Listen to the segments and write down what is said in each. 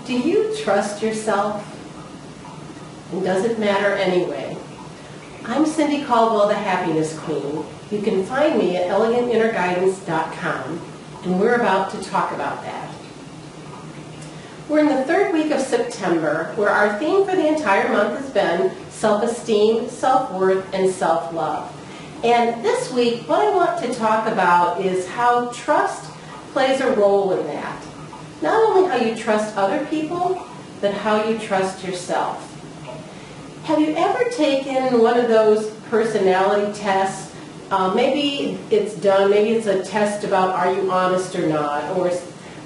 Do you trust yourself? And does it matter anyway? I'm Cindy Caldwell, the Happiness Queen. You can find me at elegantinnerguidance.com, and we're about to talk about that. We're in the third week of September, where our theme for the entire month has been self-esteem, self-worth, and self-love. And this week, what I want to talk about is how trust plays a role in that. Not only how you trust other people, but how you trust yourself. Have you ever taken one of those personality tests? Maybe it's a test about are you honest or not, or a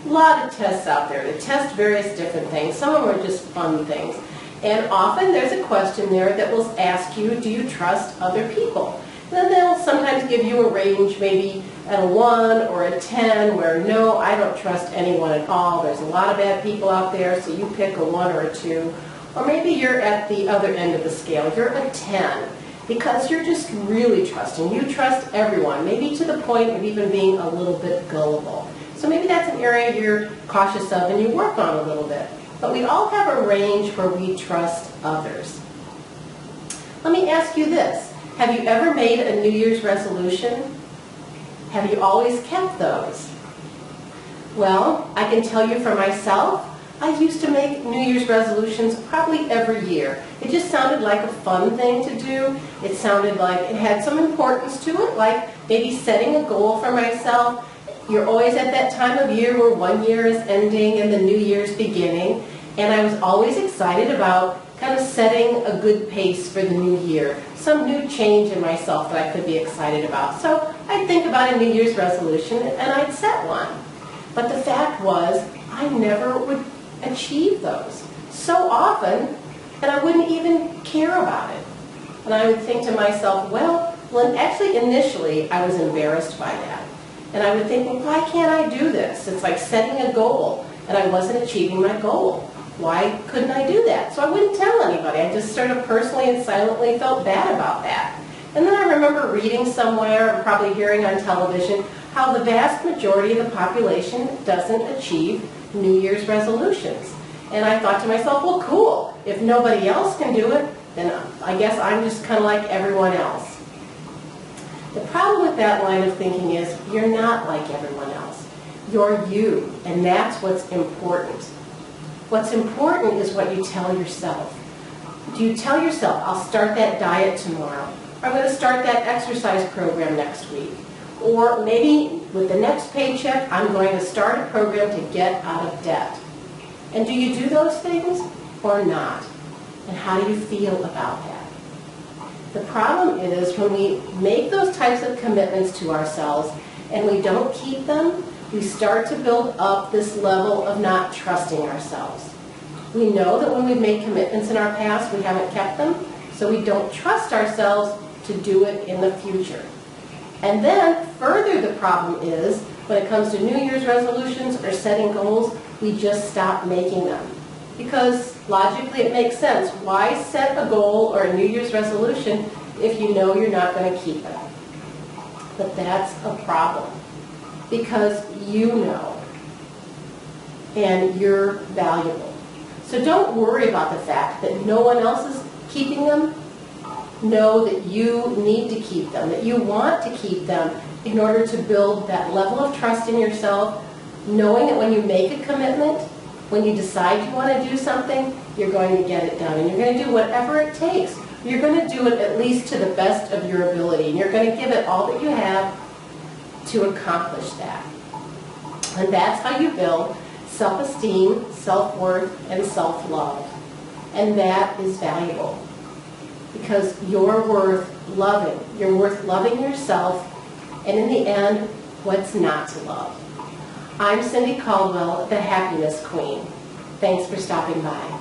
lot of tests out there that test various different things. Some of them are just fun things. And often there's a question there that will ask you, do you trust other people? And then they'll sometimes give you a range, maybe at a 1 or a 10, where no, I don't trust anyone at all. There's a lot of bad people out there, so you pick a 1 or a 2. Or maybe you're at the other end of the scale. You're a 10, because you're just really trusting. You trust everyone, maybe to the point of even being a little bit gullible. So maybe that's an area you're cautious of and you work on a little bit. But we all have a range where we trust others. Let me ask you this. Have you ever made a New Year's resolution? Have you always kept those? Well, I can tell you for myself, I used to make New Year's resolutions probably every year. It just sounded like a fun thing to do. It sounded like it had some importance to it, like maybe setting a goal for myself. You're always at that time of year where one year is ending and the new year's beginning. And I was always excited about kind of setting a good pace for the new year. Some new change in myself that I could be excited about. So I'd think about a New Year's resolution and I'd set one. But the fact was, I never would achieve those. So often, and I wouldn't even care about it. And I would think to myself, well, actually initially I was embarrassed by that. And I would think, well, why can't I do this? It's like setting a goal, and I wasn't achieving my goal. Why couldn't I do that? So I wouldn't tell anybody. I just sort of personally and silently felt bad about that. And then I remember reading somewhere, and probably hearing on television, how the vast majority of the population doesn't achieve New Year's resolutions. And I thought to myself, well, cool. If nobody else can do it, then I guess I'm just kind of like everyone else. The problem with that line of thinking is you're not like everyone else. You're you, and that's what's important. What's important is what you tell yourself. Do you tell yourself, I'll start that diet tomorrow, or I'm going to start that exercise program next week, or maybe with the next paycheck, I'm going to start a program to get out of debt. And do you do those things or not? And how do you feel about that? The problem is when we make those types of commitments to ourselves and we don't keep them, we start to build up this level of not trusting ourselves. We know that when we've made commitments in our past, we haven't kept them, so we don't trust ourselves to do it in the future. And then further, the problem is when it comes to New Year's resolutions or setting goals, we just stop making them. Because logically it makes sense. Why set a goal or a New Year's resolution if you know you're not going to keep it? But that's a problem. Because you know. And you're valuable. So don't worry about the fact that no one else is keeping them. Know that you need to keep them, that you want to keep them in order to build that level of trust in yourself, knowing that when you make a commitment, when you decide you want to do something, you're going to get it done. And you're going to do whatever it takes. You're going to do it at least to the best of your ability. And you're going to give it all that you have to accomplish that. And that's how you build self-esteem, self-worth, and self-love. And that is valuable. Because you're worth loving. You're worth loving yourself. And in the end, what's not to love? I'm Cindy Caldwell, the Happiness Queen. Thanks for stopping by.